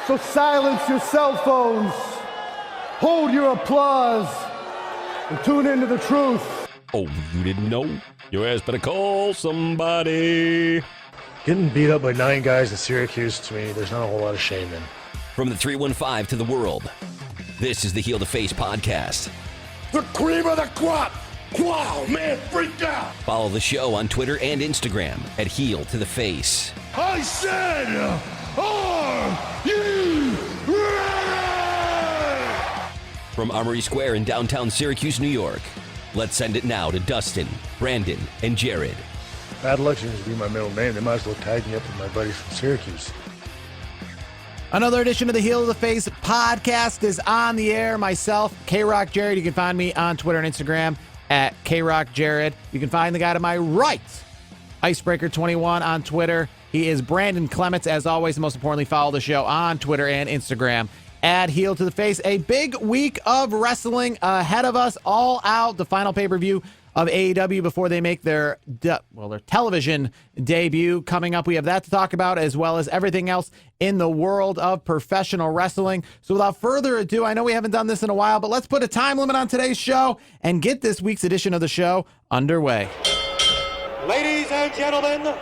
So silence your cell phones, hold your applause, and tune into the truth. Oh, you didn't know? Your ass better call somebody. Getting beat up by 9 guys in Syracuse, to me, there's not a whole lot of shame in. From the 315 to the world, this is the Heel to Face podcast. The cream of the crop! Wow, man, freaked out! Follow the show on Twitter and Instagram at Heel to the Face. I said, are you ready? From Armory Square in downtown Syracuse, New York, let's send it now to Dustin, Brandon, and Jared. Bad luck seems to be my middle name. They might as well tag me up with my buddies from Syracuse. Another edition of the Heel to the Face podcast is on the air. Myself, K-Rock Jared. You can find me on Twitter and Instagram at K-Rock Jared. You can find the guy to my right, Icebreaker21 on Twitter. He is Brandon Clements. As always, most importantly, follow the show on Twitter and Instagram at Heel to the Face. A big week of wrestling ahead of us. All Out, the final pay-per-view of AEW before they make their television debut coming up. We have that to talk about, as well as everything else in the world of professional wrestling. So without further ado, I know we haven't done this in a while, but let's put a time limit on today's show and get this week's edition of the show underway. Ladies and gentlemen,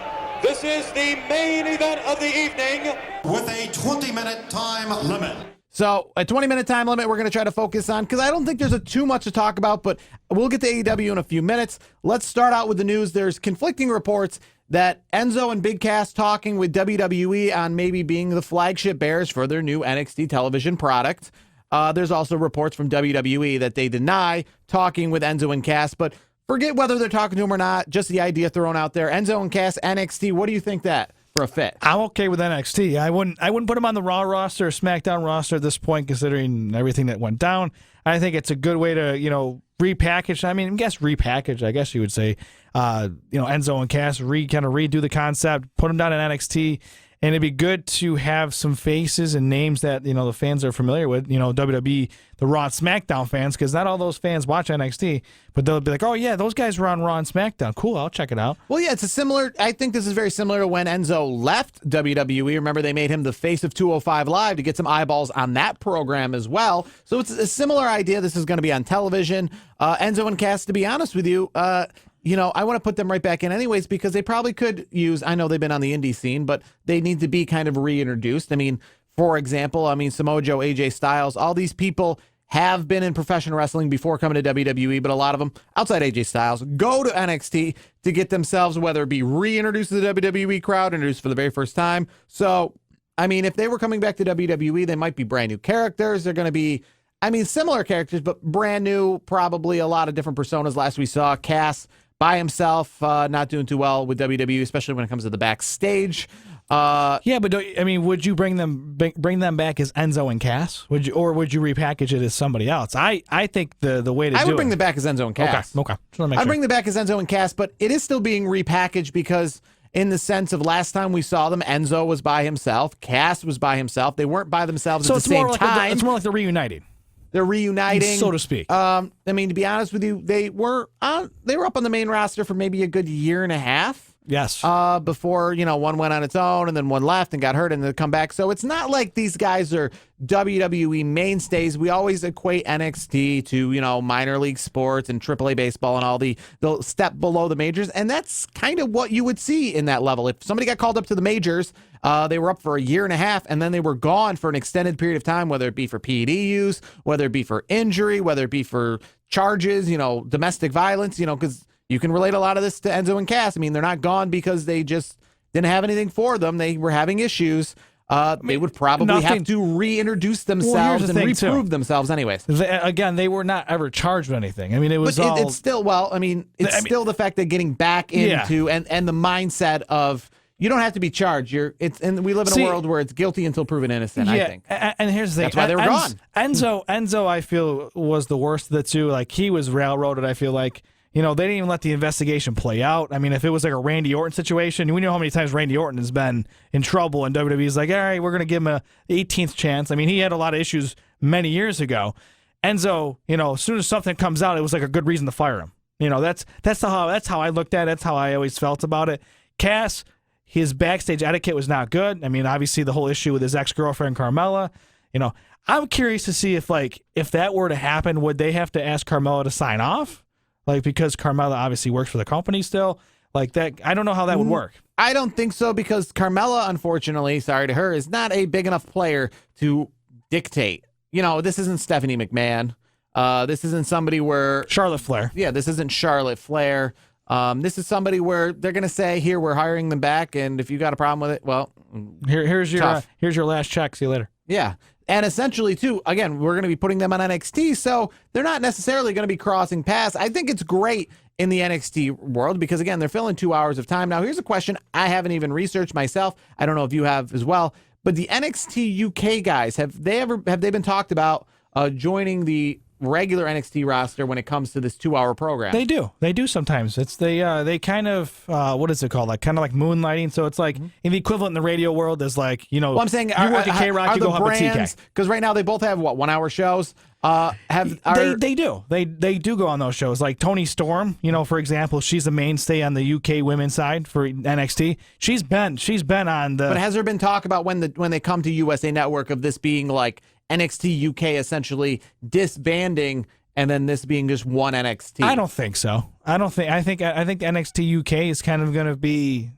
this is the main event of the evening with a 20-minute time limit. So a 20-minute time limit we're going to try to focus on because I don't think there's too much to talk about, but we'll get to AEW in a few minutes. Let's start out with the news. There's conflicting reports that Enzo and Big Cass talking with WWE on maybe being the flagship bearers for their new NXT television product. There's also reports from WWE that they deny talking with Enzo and Cass, but forget whether they're talking to him or not, just the idea thrown out there. Enzo and Cass, NXT, what do you think that? For a fit. I'm okay with NXT. I wouldn't put him on the Raw roster or SmackDown roster at this point, considering everything that went down. I think it's a good way to, repackage. I guess you would say, Enzo and Cass kind of redo the concept, put them down in NXT, and it'd be good to have some faces and names that, the fans are familiar with, WWE, the Raw and SmackDown fans, because not all those fans watch NXT, but they'll be like, oh, yeah, those guys were on Raw and SmackDown. Cool, I'll check it out. Well, yeah, I think this is very similar to when Enzo left WWE. Remember, they made him the face of 205 Live to get some eyeballs on that program as well. So it's a similar idea. This is going to be on television. Enzo and Cass, to be honest with you, I want to put them right back in anyways because they probably could use, I know they've been on the indie scene, but they need to be kind of reintroduced. I mean, for example, Samoa Joe, AJ Styles, all these people have been in professional wrestling before coming to WWE, but a lot of them, outside AJ Styles, go to NXT to get themselves, whether it be reintroduced to the WWE crowd, introduced for the very first time. So, if they were coming back to WWE, they might be brand new characters. They're going to be, similar characters, but brand new, probably a lot of different personas. Last we saw Cass by himself, not doing too well with WWE, especially when it comes to the backstage. Yeah, but would you bring them back as Enzo and Cass? Would you repackage it as somebody else? I think the way to I do would bring it, them back as Enzo and Cass. Okay. I'd bring them back as Enzo and Cass, but it is still being repackaged because in the sense of last time we saw them, Enzo was by himself, Cass was by himself. They weren't by themselves at the same time. It's more like they're reuniting. They're reuniting, so to speak. To be honest with you, they were up on the main roster for maybe a good year and a half. Yes. Before, one went on its own and then one left and got hurt and then come back. So it's not like these guys are WWE mainstays. We always equate NXT to, minor league sports and AAA baseball and all the step below the majors. And that's kind of what you would see in that level. If somebody got called up to the majors, they were up for a year and a half and then they were gone for an extended period of time, whether it be for PED use, whether it be for injury, whether it be for charges, domestic violence, because you can relate a lot of this to Enzo and Cass. They're not gone because they just didn't have anything for them. They were having issues. They would probably have to reintroduce themselves and reprove themselves anyways. They were not ever charged with anything. It was it's still, still the fact that getting back into and the mindset of you don't have to be charged. And we live in a world where it's guilty until proven innocent, I think. And here's the thing. That's why they were gone. Enzo, I feel, was the worst of the two. Like, he was railroaded, I feel like. They didn't even let the investigation play out. If it was like a Randy Orton situation, we know how many times Randy Orton has been in trouble, and WWE's like, all right, we're going to give him a 18th chance. He had a lot of issues many years ago. Enzo, as soon as something comes out, it was like a good reason to fire him. That's how I looked at it. That's how I always felt about it. Cass, His backstage etiquette was not good. I mean, obviously the whole issue with his ex-girlfriend Carmella. I'm curious to see if that were to happen, would they have to ask Carmella to sign off? Because Carmella obviously works for the company still. That, I don't know how that would work. I don't think so, because Carmella, unfortunately, sorry to her, is not a big enough player to dictate. This isn't Stephanie McMahon. This isn't somebody where Charlotte Flair. Yeah, this isn't Charlotte Flair. This is somebody where they're going to say, here, we're hiring them back, and if you got a problem with it, well, here's your last check. See you later. Yeah. And essentially, too, again, we're going to be putting them on NXT, so they're not necessarily going to be crossing paths. I think it's great in the NXT world because, again, they're filling 2 hours of time. Now, here's a question I haven't even researched myself. I don't know if you have as well, but the NXT UK guys, have they been talked about joining the regular NXT roster when it comes to this 2 hour program? They do sometimes. It's they kind of what is it called, kind of like moonlighting. So it's like in the equivalent in the radio world is well, I'm saying you work at K-Rock, you go help at TK, because right now they both have 1 hour shows. They do go on those shows, like Toni Storm, for example. She's the mainstay on the UK women's side for NXT. She's been on the. But has there been talk about when they come to USA Network of this being like NXT UK essentially disbanding and then this being just one NXT? I don't think so. I think NXT UK is kind of going to be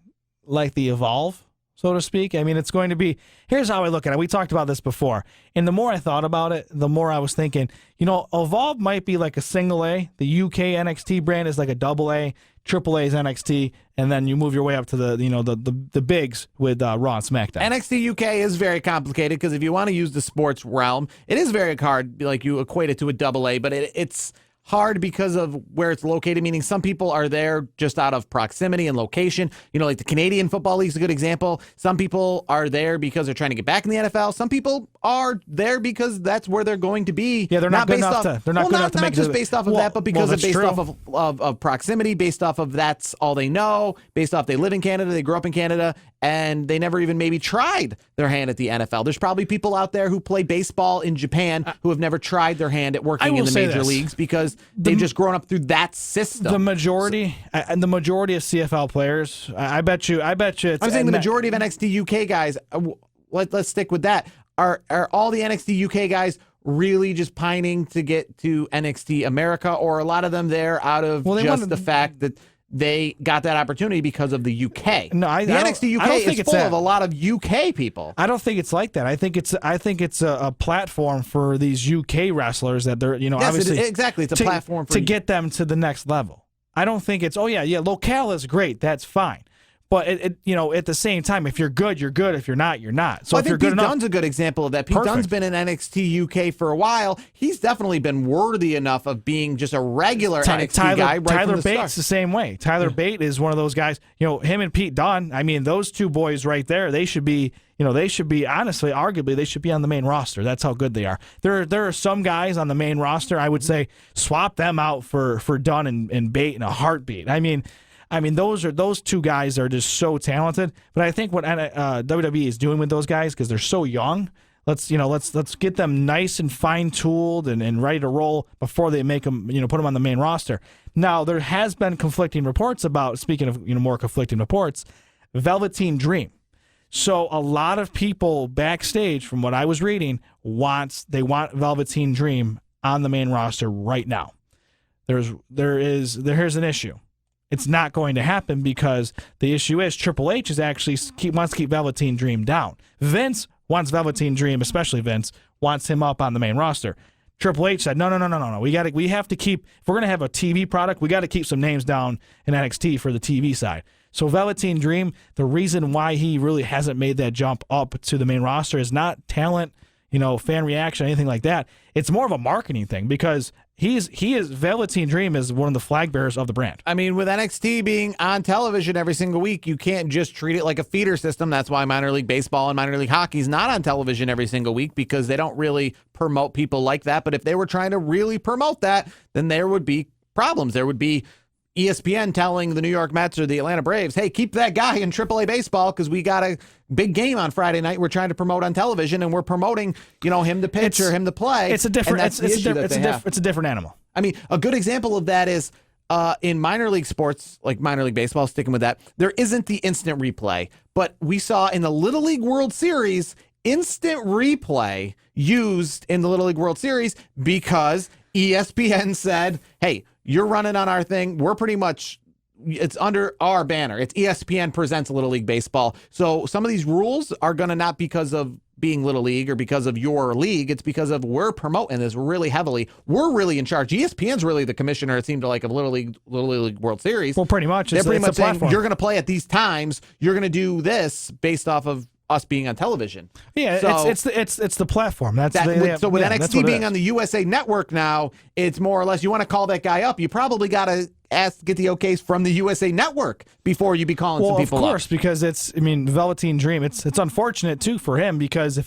like the Evolve, so to speak. I mean, it's going to be, here's how I look at it. We talked about this before. And the more I thought about it, the more I was thinking, Evolve might be like a single A. The UK NXT brand is like a double A. Triple A's NXT, and then you move your way up to the bigs with Raw and SmackDown. NXT UK is very complicated because if you want to use the sports realm, it is very hard. Like you equate it to a double A, but it's hard because of where it's located, meaning some people are there just out of proximity and location. Like the Canadian Football League is a good example. Some people are there because they're trying to get back in the NFL. Some people are there because that's where they're going to be. Yeah, they're not good enough to. They're not good enough to make just based off of that, but because of based true. off of proximity, based off of that's all they know, based off they live in Canada, they grew up in Canada, and they never even maybe tried their hand at the NFL. There's probably people out there who play baseball in Japan who have never tried their hand at working in the major leagues because they've just grown up through that system. The majority of CFL players, I bet you. It's, I'm saying the majority of NXT UK guys. Let's stick with that. Are all the NXT UK guys really just pining to get to NXT America, or a lot of them there out of the fact that they got that opportunity because of the UK? No, the NXT UK is full of a lot of UK people. I don't think it's like that. I think it's a platform for these UK wrestlers that they're obviously exactly. It's a platform to get them to the next level. I don't think it's locale is great. That's fine. But at the same time, if you're good, you're good. If you're not, you're not. So I if think you're good Pete enough, Dunne's a good example of that. Pete Dunne's been in NXT UK for a while. He's definitely been worthy enough of being just a regular NXT guy. Tyler Bates the same way. Tyler Bate is one of those guys. Him and Pete Dunne. I mean, those two boys right there. They should be. Honestly, arguably, they should be on the main roster. That's how good they are. There are some guys on the main roster. I would say swap them out for Dunne and Bate in a heartbeat. I mean, those two guys are just so talented. But I think what WWE is doing with those guys, because they're so young, let's get them nice and fine tuned and ready to roll before they make them, put them on the main roster. Now there has been conflicting reports about, speaking of more conflicting reports, Velveteen Dream. So a lot of people backstage, from what I was reading, want Velveteen Dream on the main roster right now. Here's an issue. It's not going to happen because the issue is Triple H is actually wants to keep Velveteen Dream down. Vince wants Velveteen Dream, especially Vince, wants him up on the main roster. Triple H said, no. We have to keep, if we're going to have a TV product, we got to keep some names down in NXT for the TV side. So Velveteen Dream, the reason why he really hasn't made that jump up to the main roster is not talent, fan reaction, anything like that. It's more of a marketing thing because Velveteen Dream is one of the flag bearers of the brand. I mean, with NXT being on television every single week, you can't just treat it like a feeder system. That's why minor league baseball and minor league hockey is not on television every single week, because they don't really promote people like that. But if they were trying to really promote that, then there would be problems. There would be ESPN telling the New York Mets or the Atlanta Braves, hey, keep that guy in AAA baseball because we got a big game on Friday night we're trying to promote on television, and we're promoting, him to pitch or him to play. It's a different it's a different animal. I mean, a good example of that is in minor league sports, like minor league baseball, sticking with that, there isn't the instant replay. But we saw in the Little League World Series, instant replay used in the Little League World Series because ESPN said, hey, you're running on our thing. We're pretty much, it's under our banner. It's ESPN presents Little League Baseball. So some of these rules are going to not because of being Little League or because of your league. It's because of we're promoting this really heavily. We're really in charge. ESPN's really the commissioner, it seemed like, of Little League World Series. Well, pretty much. They're pretty much saying, platform. you're going to play at these times. You're going to do this based off of us being on television. Yeah, so it's the platform. So with NXT being it on the USA Network now, it's more or less, you want to call that guy up, you probably got to get the okays from the USA Network before you be calling some people up. Of course, because Velveteen Dream. It's unfortunate too for him, because if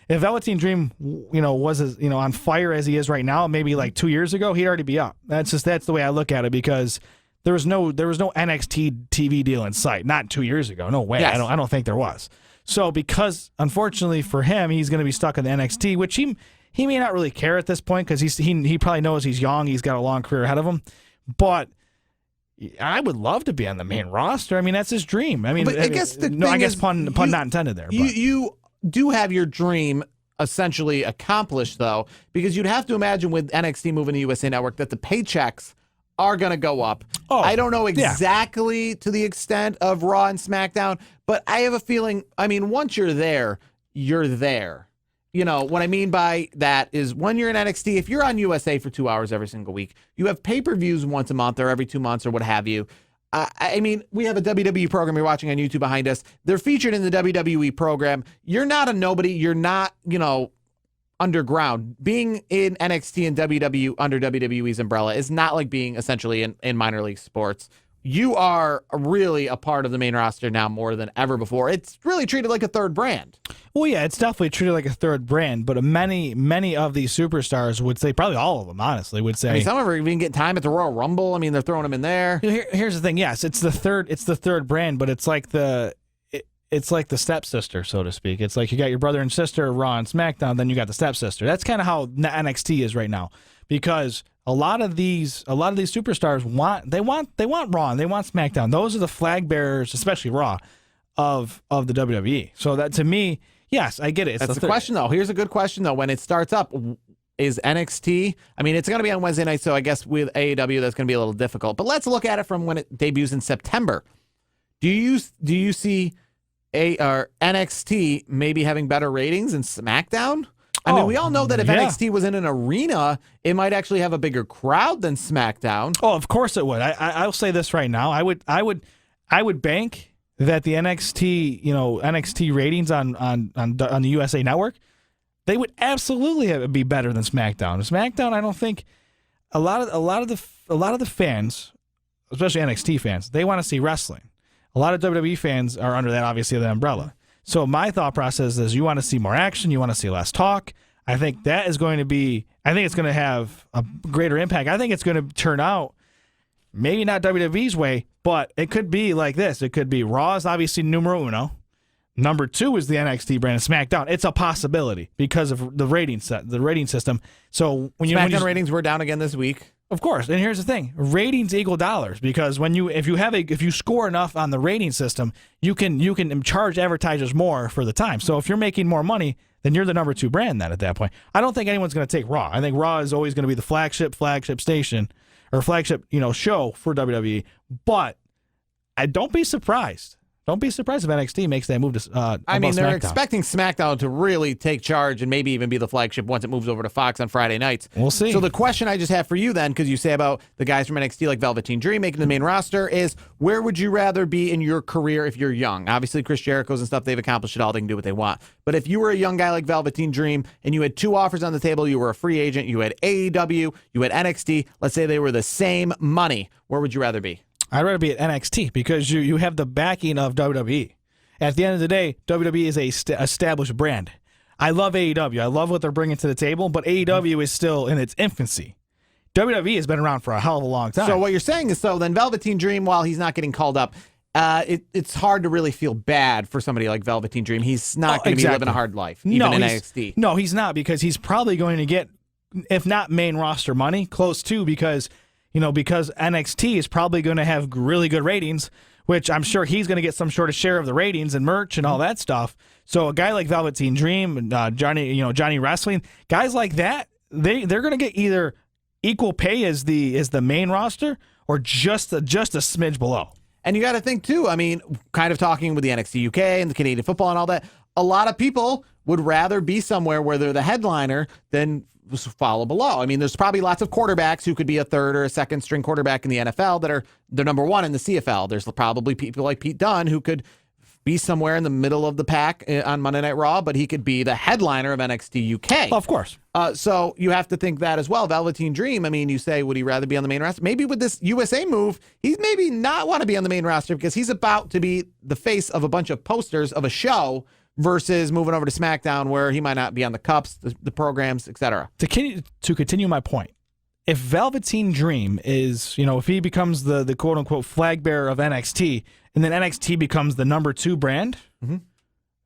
Velveteen Dream, was on fire as he is right now, maybe like 2 years ago, he'd already be up. That's the way I look at it, because there was no NXT TV deal in sight. Not 2 years ago. No way. Yes. I don't think there was. So because unfortunately for him, he's going to be stuck in the NXT, which he may not really care at this point, because he probably knows he's young. He's got a long career ahead of him. But I would love to be on the main roster. I mean, that's his dream. I mean, but I guess pun not intended there. You do have your dream essentially accomplished, though, because you'd have to imagine with NXT moving to USA Network that the paychecks are going to go up. Oh, I don't know exactly to the extent of Raw and SmackDown, but I have a feeling, once you're there, you're there. What I mean by that is when you're in NXT, if you're on USA for 2 hours every single week, you have pay-per-views once a month or every 2 months or what have you. We have a WWE program you're watching on YouTube behind us. They're featured in the WWE program. You're not a nobody. You're not, underground. Being in NXT and WWE under WWE's umbrella is not like being essentially in minor league sports. You are really a part of the main roster now more than ever before. It's really treated like a third brand. Well, yeah, it's definitely treated like a third brand, but many of these superstars would say, probably all of them, honestly, would say. Some of them are even getting time at the Royal Rumble. They're throwing them in there. Here's the thing. Yes, it's the third brand, but it's like the stepsister, so to speak. It's like you got your brother and sister, Raw and SmackDown, then you got the stepsister. That's kind of how NXT is right now, because a lot of these superstars want Raw and they want SmackDown. Those are the flag bearers, especially Raw, of the WWE. So that, to me, yes, I get it. That's the question, though. Here's a good question, though. When it starts up, is NXT? It's going to be on Wednesday night, so I guess with AEW that's going to be a little difficult. But let's look at it from when it debuts in September. Do you see NXT maybe having better ratings than SmackDown? We all know that if NXT was in an arena, it might actually have a bigger crowd than SmackDown. Oh, of course it would. I'll say this right now. I would bank that the NXT ratings on the USA Network, they would absolutely be better than SmackDown. SmackDown, I don't think a lot of the fans, especially NXT fans, they want to see wrestling. A lot of WWE fans are under that, obviously, the umbrella. So my thought process is you want to see more action, you want to see less talk. I think that is going to be, I think it's going to have a greater impact. I think it's going to turn out maybe not WWE's way, but it could be like this. It could be Raw is obviously numero uno. Number 2 is the NXT brand, and SmackDown. It's a possibility because of the rating system. So when SmackDown ratings were down again this week. Of course, and here's the thing: ratings equal dollars, because if you score enough on the rating system, you can charge advertisers more for the time. So if you're making more money, then you're the number 2 brand. Then at that point, I don't think anyone's going to take Raw. I think Raw is always going to be the flagship station or flagship show for WWE. But I don't be surprised. Don't be surprised if NXT makes that move to they're SmackDown. expecting SmackDown to really take charge and maybe even be the flagship once it moves over to Fox on Friday nights. We'll see. So the question I just have for you then, because you say about the guys from NXT like Velveteen Dream making the main roster, is where would you rather be in your career if you're young? Obviously, Chris Jericho's and stuff, they've accomplished it all. They can do what they want. But if you were a young guy like Velveteen Dream and you had 2 offers on the table, you were a free agent, you had AEW, you had NXT, let's say they were the same money, where would you rather be? I'd rather be at NXT because you have the backing of WWE. At the end of the day, WWE is a established brand. I love AEW. I love what they're bringing to the table, but AEW is still in its infancy. WWE has been around for a hell of a long time. So what you're saying is, then Velveteen Dream, while he's not getting called up, it's hard to really feel bad for somebody like Velveteen Dream. He's not going to be living a hard life, even in NXT. No, he's not, because he's probably going to get, if not main roster money, close to, because because NXT is probably going to have really good ratings, which I'm sure he's going to get some sort of share of the ratings and merch and all that stuff. So a guy like Velveteen Dream, Johnny Wrestling, guys like that, they're going to get either equal pay as the main roster or just a smidge below. And you got to think, too, I mean, kind of talking with the NXT UK and the Canadian football and all that, a lot of people would rather be somewhere where they're the headliner than follow below. I mean, there's probably lots of quarterbacks who could be a third or a second string quarterback in the NFL that are the number one in the CFL. There's probably people like Pete Dunne who could be somewhere in the middle of the pack on Monday Night Raw, but he could be the headliner of NXT UK. Of course. So you have to think that as well. Velveteen Dream, I mean, you say, would he rather be on the main roster? Maybe with this USA move, he's maybe not want to be on the main roster because he's about to be the face of a bunch of posters of a show versus moving over to SmackDown where he might not be on the cups, the programs, etc. To continue my point, if Velveteen Dream is, if he becomes the quote-unquote flag bearer of NXT, and then NXT becomes the number 2 brand,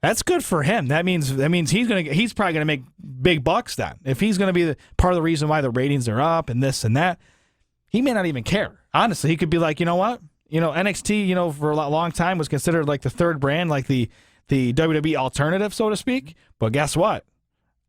that's good for him. That means he's probably gonna make big bucks then. If he's gonna be the part of the reason why the ratings are up and this and that, he may not even care. Honestly, he could be like, you know what? NXT, for a long time was considered like the third brand, like the WWE alternative, so to speak. But guess what?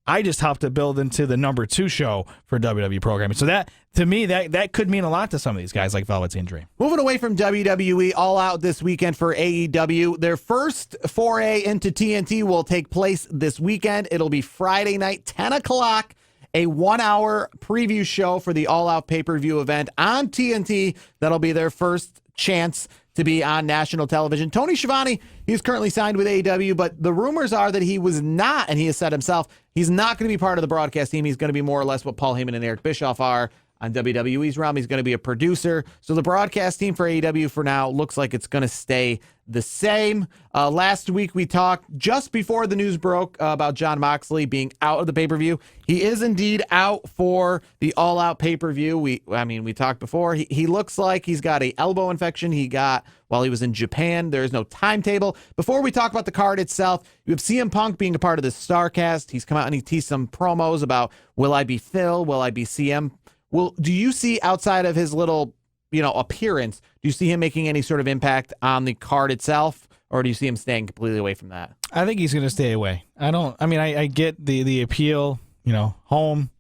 I just helped to build into the number 2 show for WWE programming. So that, to me, that could mean a lot to some of these guys like Velveteen Dream. Moving away from WWE, All Out this weekend for AEW. Their first foray into TNT will take place this weekend. It'll be Friday night, 10 o'clock, a 1-hour preview show for the All Out pay-per-view event on TNT. That'll be their first chance to be on national television. Tony Schiavone, he's currently signed with AEW, but the rumors are that he was not, and he has said himself, he's not going to be part of the broadcast team. He's going to be more or less what Paul Heyman and Eric Bischoff are on WWE's realm. He's going to be a producer. So the broadcast team for AEW for now looks like it's going to stay the same. Last week we talked just before the news broke about Jon Moxley being out of the pay-per-view. He is indeed out for the All Out pay-per-view. We talked before. He looks like he's got an elbow infection he got while he was in Japan. There is no timetable. Before we talk about the card itself, you have CM Punk being a part of the StarCast. He's come out and he teased some promos about, will I be Phil? Will I be CM? Well, do you see outside of his little, appearance, do you see him making any sort of impact on the card itself, or do you see him staying completely away from that? I think he's going to stay away. I get the appeal, home,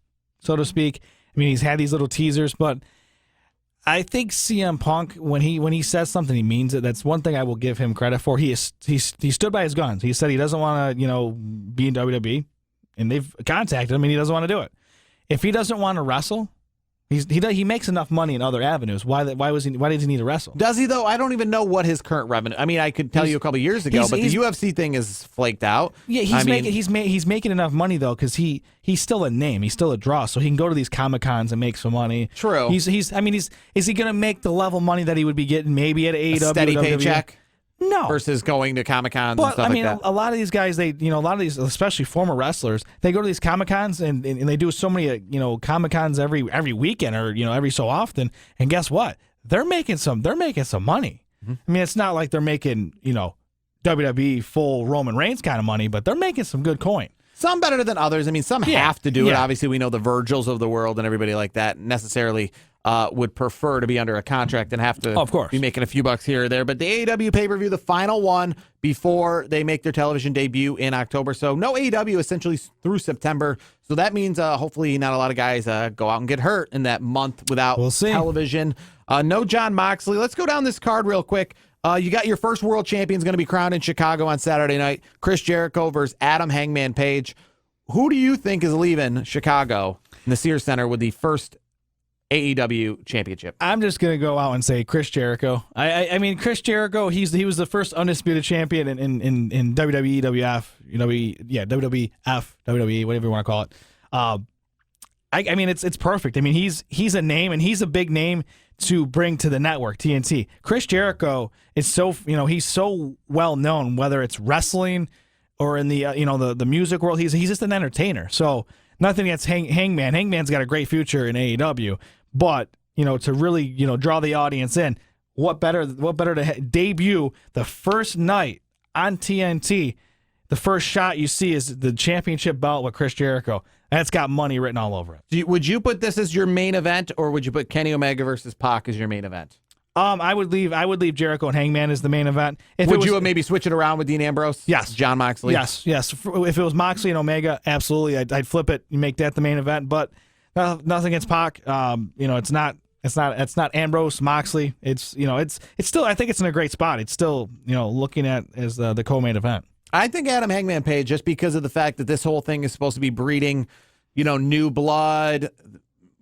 so to speak. I mean, he's had these little teasers, but I think CM Punk, when he says something, he means it. That's one thing I will give him credit for. He stood by his guns. He said he doesn't want to, be in WWE, and they've contacted him, and he doesn't want to do it. If he doesn't want to wrestle, he makes enough money in other avenues. Why did he need to wrestle? Does he though? I don't even know what his current revenue. I mean, I could tell you a couple of years ago, but the UFC thing is flaked out. Yeah, he's making enough money though because he's still a name. He's still a draw, so he can go to these Comic-Cons and make some money. True. Is he going to make the level money that he would be getting maybe at AEW? A steady paycheck? No. Versus going to Comic-Cons and stuff like that. A lot of these guys, a lot of these, especially former wrestlers, they go to these Comic-Cons and they do so many, Comic-Cons every weekend or, every so often. And guess what? They're making some money. Mm-hmm. I mean, it's not like they're making, WWE full Roman Reigns kind of money, but they're making some good coin. Some better than others. I mean, some have to do it. Obviously, we know the Virgils of the world and everybody like that necessarily would prefer to be under a contract and have to be making a few bucks here or there. But the AEW pay-per-view, the final one before they make their television debut in October. So no AEW essentially through September. So that means hopefully not a lot of guys go out and get hurt in that month without television. No Jon Moxley. Let's go down this card real quick. You got your first world champion is going to be crowned in Chicago on Saturday night. Chris Jericho versus Adam Hangman Page. Who do you think is leaving Chicago in the Sears Center with the first AEW championship? I'm just going to go out and say Chris Jericho. I mean, Chris Jericho, he was the first undisputed champion in WWE, WWF, WWF, WWE, whatever you want to call it. I mean, it's perfect. I mean, he's a name, and he's a big name to bring to the network, TNT. Chris Jericho is so, he's so well known, whether it's wrestling or in the, the music world. He's just an entertainer. So nothing against Hangman. Hangman's got a great future in AEW, but, to really, draw the audience in, what better to debut the first night on TNT the first shot you see is the championship belt with Chris Jericho. That's got money written all over it. Would you put this as your main event, or would you put Kenny Omega versus Pac as your main event? I would leave Jericho and Hangman as the main event. Would you maybe switch it around with Dean Ambrose? Yes. John Moxley? Yes. If it was Moxley and Omega, absolutely, I'd flip it and make that the main event. But nothing against Pac. It's not Ambrose, Moxley. It's still, I think it's in a great spot. It's still, looking at as the co-main event. I think Adam Hangman Page, just because of the fact that this whole thing is supposed to be breeding, new blood,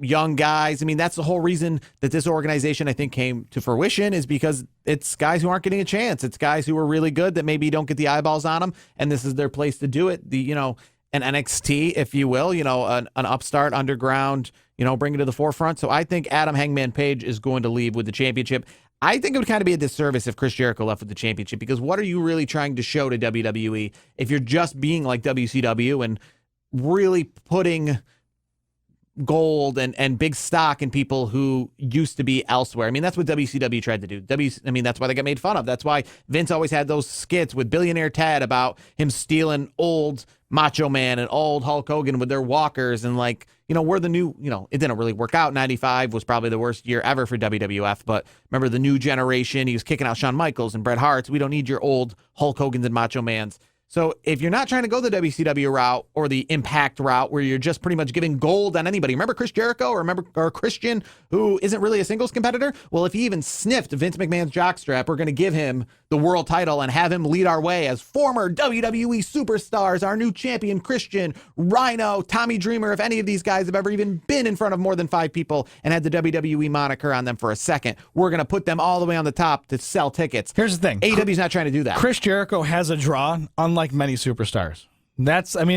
young guys. I mean, that's the whole reason that this organization, I think, came to fruition, is because it's guys who aren't getting a chance. It's guys who are really good that maybe don't get the eyeballs on them, and this is their place to do it. An NXT, if you will, an upstart, underground, bring it to the forefront. So I think Adam Hangman Page is going to leave with the championship. I think it would kind of be a disservice if Chris Jericho left with the championship, because what are you really trying to show to WWE if you're just being like WCW and really putting gold and big stock in people who used to be elsewhere? I mean, that's what WCW tried to do. That's why they got made fun of. That's why Vince always had those skits with Billionaire Ted about him stealing old Macho Man and old Hulk Hogan with their walkers, and we're the new, it didn't really work out. 95 was probably the worst year ever for WWF, but remember the new generation, he was kicking out Shawn Michaels and Bret Hart's. We don't need your old Hulk Hogan's and Macho Man's. So if you're not trying to go the WCW route or the Impact route, where you're just pretty much giving gold on anybody, remember Chris Jericho, or Christian, who isn't really a singles competitor? Well, if he even sniffed Vince McMahon's jockstrap, we're going to give him the world title and have him lead our way as former WWE superstars, our new champion, Christian, Rhino, Tommy Dreamer. If any of these guys have ever even been in front of more than 5 people and had the WWE moniker on them for a second, we're going to put them all the way on the top to sell tickets. Here's the thing. AEW's not trying to do that. Chris Jericho has a draw, unlike many superstars. Maybe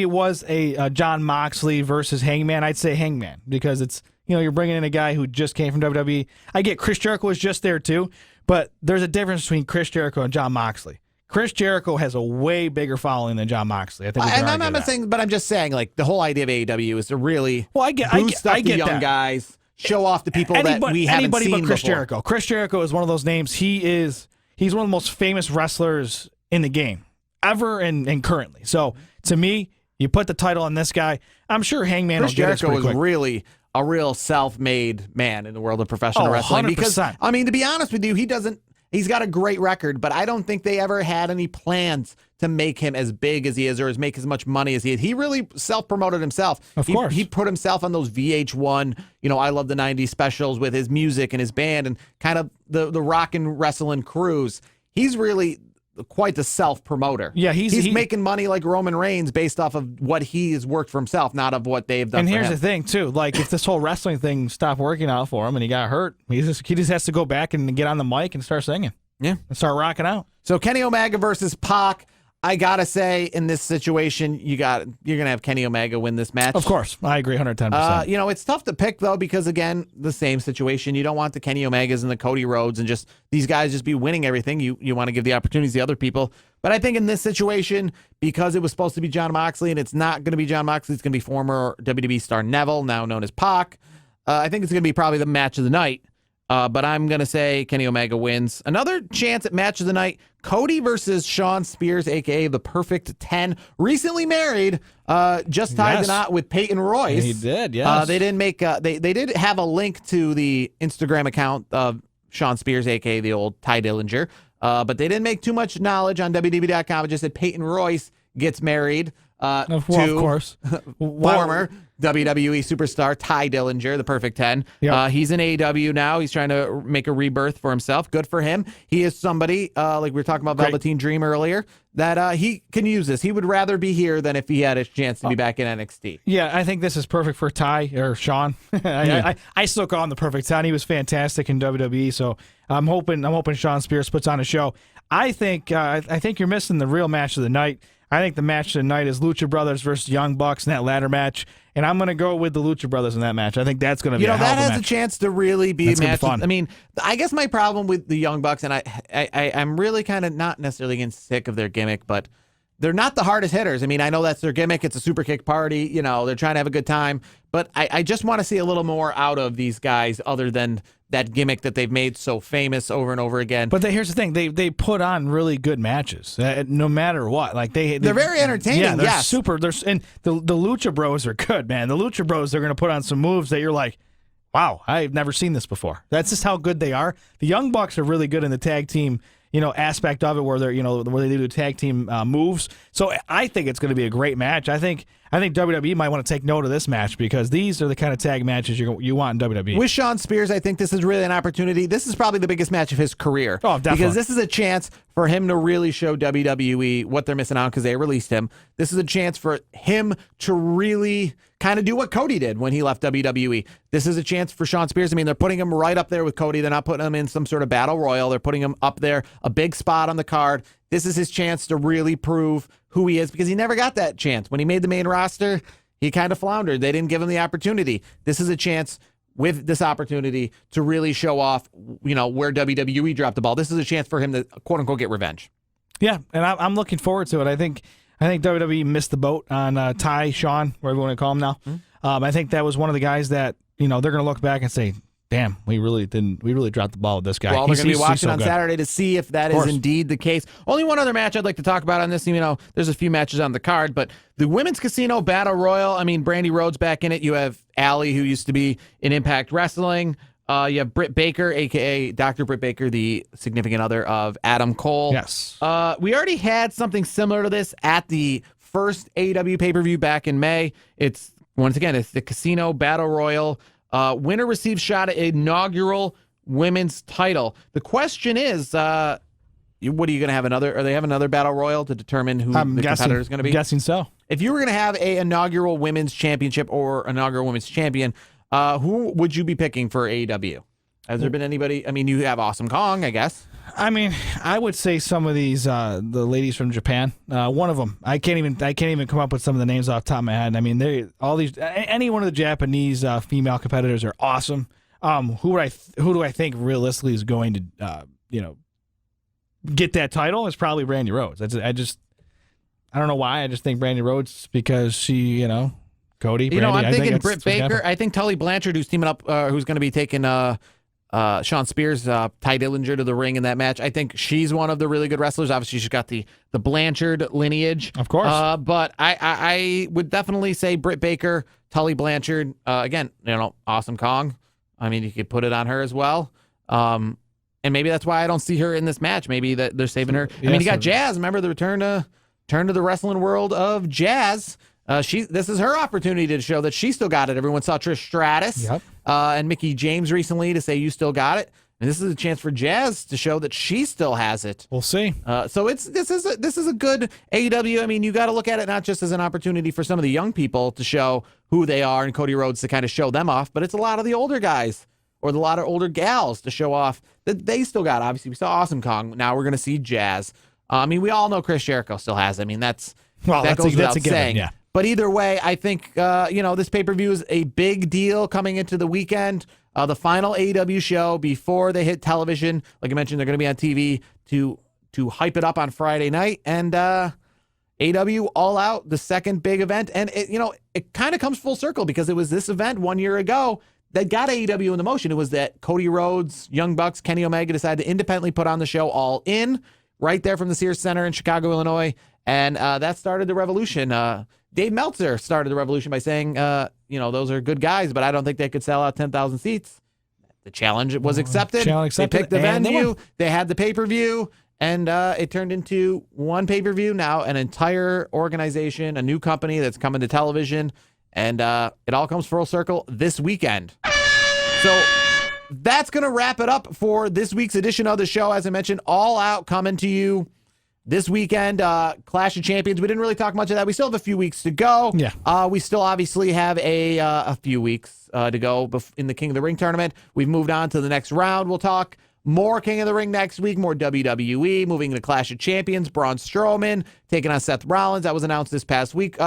it was a John Moxley versus Hangman, I'd say Hangman, because it's, you're bringing in a guy who just came from WWE. I get Chris Jericho was just there too, but there's a difference between Chris Jericho and John Moxley. Chris Jericho has a way bigger following than John Moxley. I think. I'm not saying, but I'm just saying, the whole idea of AEW is to really boost up the young guys, show off the people that we haven't seen but Chris before. Jericho. Chris Jericho is one of those names. He's one of the most famous wrestlers in the game ever and currently. So to me, you put the title on this guy. I'm sure Hangman Chris will get Jericho it is quick. really a real self-made man in the world of professional wrestling. 100%. Because, to be honest with you, he's got a great record, but I don't think they ever had any plans to make him as big as he is or make as much money as he is. He really self-promoted himself. Of course. He put himself on those VH1, I Love the 90s specials with his music and his band and kind of the rock and wrestling cruise. He's really quite the self-promoter. Yeah, he's making money like Roman Reigns based off of what he has worked for himself, not of what they've done. And for here's him. the thing too, if this whole wrestling thing stopped working out for him and he got hurt, he just has to go back and get on the mic and start singing. Yeah, and start rocking out. So Kenny Omega versus Pac. I gotta say, in this situation, you're gonna have Kenny Omega win this match. Of course, I agree 110%. It's tough to pick though, because again, the same situation. You don't want the Kenny Omegas and the Cody Rhodes and just these guys just be winning everything. You want to give the opportunities to other people. But I think in this situation, because it was supposed to be John Moxley and it's not going to be John Moxley, it's going to be former WWE star Neville, now known as Pac. I think it's going to be probably the match of the night. But I'm going to say Kenny Omega wins. Another chance at match of the night, Cody versus Shawn Spears, a.k.a. the Perfect 10. Recently married, just tied the knot with Peyton Royce. He did, yes. They didn't make, they did have a link to the Instagram account of Shawn Spears, a.k.a. the old Ty Dillinger. But they didn't make too much knowledge on WWE.com. It just said Peyton Royce gets married of to course. former WWE superstar Ty Dillinger, the Perfect 10. Yep. He's in AEW now. He's trying to make a rebirth for himself. Good for him. He is somebody, like we were talking about Velveteen Dream earlier, that he can use this. He would rather be here than if he had a chance to be back in NXT. Yeah, I think this is perfect for Ty or Shawn. I still call him the Perfect 10. He was fantastic in WWE, so I'm hoping Shawn Spears puts on a show. I think you're missing the real match of the night. I think the match of the night is Lucha Brothers versus Young Bucks in that ladder match, and I'm going to go with the Lucha Brothers in that match. I think that's going to be a hell of a match. That has a chance to really be a match. Fun. I mean, I guess my problem with the Young Bucks, and I'm really kind of not necessarily getting sick of their gimmick, but they're not the hardest hitters. I mean, I know that's their gimmick. It's a super kick party. They're trying to have a good time, but I just want to see a little more out of these guys other than that gimmick that they've made so famous over and over again. But here's the thing: they put on really good matches, no matter what. Like they're very entertaining. Yeah, they're yes. super. And the Lucha Bros are good, man. The Lucha Bros, they're going to put on some moves that you're like, wow, I've never seen this before. That's just how good they are. The Young Bucks are really good in the tag team, aspect of it, where they're, where they do tag team moves. So I think it's going to be a great match. I think WWE might want to take note of this match because these are the kind of tag matches you want in WWE. With Shawn Spears, I think this is really an opportunity. This is probably the biggest match of his career. Oh, definitely. Because this is a chance for him to really show WWE what they're missing out because they released him. This is a chance for him to really kind of do what Cody did when he left WWE. This is a chance for Shawn Spears. I mean, they're putting him right up there with Cody. They're not putting him in some sort of battle royal. They're putting him up there, a big spot on the card. This is his chance to really prove who he is because he never got that chance. When he made the main roster, he kind of floundered. They didn't give him the opportunity. This is a chance with this opportunity to really show off, where WWE dropped the ball. This is a chance for him to, quote unquote, get revenge. Yeah, and I'm looking forward to it. I think WWE missed the boat on Ty Sean, whatever you want to call him now. Mm-hmm. I think that was one of the guys that they're going to look back and say, damn, we really dropped the ball with this guy. Well, they're going to be watching so on good. Saturday to see if that is indeed the case. Only one other match I'd like to talk about on this. There's a few matches on the card, but the Women's Casino Battle Royal, I mean, Brandy Rhodes back in it. You have Allie, who used to be in Impact Wrestling. You have Britt Baker, a.k.a. Dr. Britt Baker, the significant other of Adam Cole. Yes. We already had something similar to this at the first AEW pay-per-view back in May. It's the Casino Battle Royal. Winner receives shot at inaugural women's title. The question is, what are you going to have another? Are they have another battle royal to determine who the competitor is going to be? I'm guessing so. If you were going to have a inaugural women's championship or inaugural women's champion, who would you be picking for AEW? Has there been anybody? I mean, you have Awesome Kong, I guess. I mean, I would say some of these the ladies from Japan. One of them, I can't even come up with some of the names off the top of my head. I mean, any one of the Japanese female competitors are awesome. Who do I think realistically is going to get that title? Is probably Brandy Rhodes. I don't know why. I just think Brandy Rhodes because she, Cody. Brandy, I'm thinking Britt Baker. I think Tully Blanchard, who's teaming up, who's going to be taking Shawn Spears, Ty Dillinger to the ring in that match. I think she's one of the really good wrestlers. Obviously, she's got the Blanchard lineage, of course. But I would definitely say Britt Baker, Tully Blanchard. Again, Awesome Kong. I mean, you could put it on her as well. And maybe that's why I don't see her in this match. Maybe that they're saving her. I mean, you got Jazz. Remember the return to the wrestling world of Jazz. This is her opportunity to show that she still got it. Everyone saw Trish Stratus and Mickie James recently to say you still got it, and this is a chance for Jazz to show that she still has it. We'll see. So this is a good AEW. I mean, you got to look at it not just as an opportunity for some of the young people to show who they are and Cody Rhodes to kind of show them off, but it's a lot of the older guys or a lot of older gals to show off that they still got it. Obviously, we saw Awesome Kong. Now we're going to see Jazz. I mean, we all know Chris Jericho still has it. I mean, that goes without saying. Yeah. But either way, I think, this pay-per-view is a big deal coming into the weekend. The final AEW show before they hit television. Like I mentioned, they're going to be on TV to hype it up on Friday night. And AEW All Out, the second big event. And, it kind of comes full circle because it was this event 1 year ago that got AEW in the motion. It was that Cody Rhodes, Young Bucks, Kenny Omega decided to independently put on the show All In right there from the Sears Center in Chicago, Illinois. And that started the revolution. Dave Meltzer started the revolution by saying, those are good guys, but I don't think they could sell out 10,000 seats. The challenge was accepted. They picked the venue. They had the pay-per-view, and it turned into one pay-per-view. Now an entire organization, a new company that's coming to television, and it all comes full circle this weekend. So that's going to wrap it up for this week's edition of the show. As I mentioned, All Out coming to you this weekend. Clash of Champions. We didn't really talk much of that. We still have a few weeks to go. Yeah. We still obviously have a few weeks to go in the King of the Ring tournament. We've moved on to the next round. We'll talk more King of the Ring next week, more WWE, moving to Clash of Champions. Braun Strowman taking on Seth Rollins. That was announced this past week.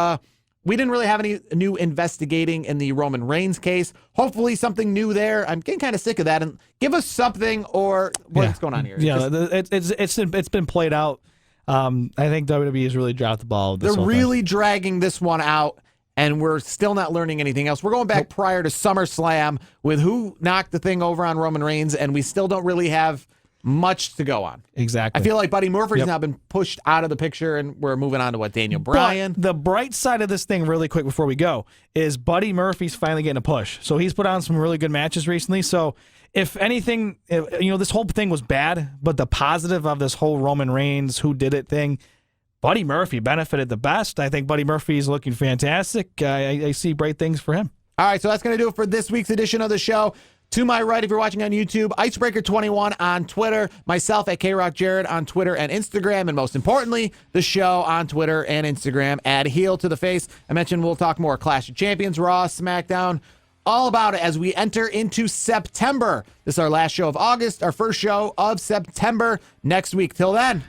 We didn't really have any new investigating in the Roman Reigns case. Hopefully something new there. I'm getting kind of sick of that. And give us something or what's going on here. Yeah, it's been played out. I think WWE has really dropped the ball. They're really dragging this one out. and we're still not learning anything else. We're going back prior to SummerSlam with who knocked the thing over on Roman Reigns, and we still don't really have much to go on. Exactly. I feel like Buddy Murphy's now been pushed out of the picture, and we're moving on to what, Daniel Bryan? But the bright side of this thing, really quick before we go, is Buddy Murphy's finally getting a push. So he's put on some really good matches recently. So if anything, this whole thing was bad, but the positive of this whole Roman Reigns, who did it thing, Buddy Murphy benefited the best. I think Buddy Murphy is looking fantastic. I see bright things for him. All right, so that's going to do it for this week's edition of the show. To my right, if you're watching on YouTube, Icebreaker21 on Twitter, myself at KRockJared on Twitter and Instagram, and most importantly, the show on Twitter and Instagram, add heel to the face. I mentioned we'll talk more Clash of Champions, Raw, SmackDown, all about it as we enter into September. This is our last show of August, our first show of September next week. Till then.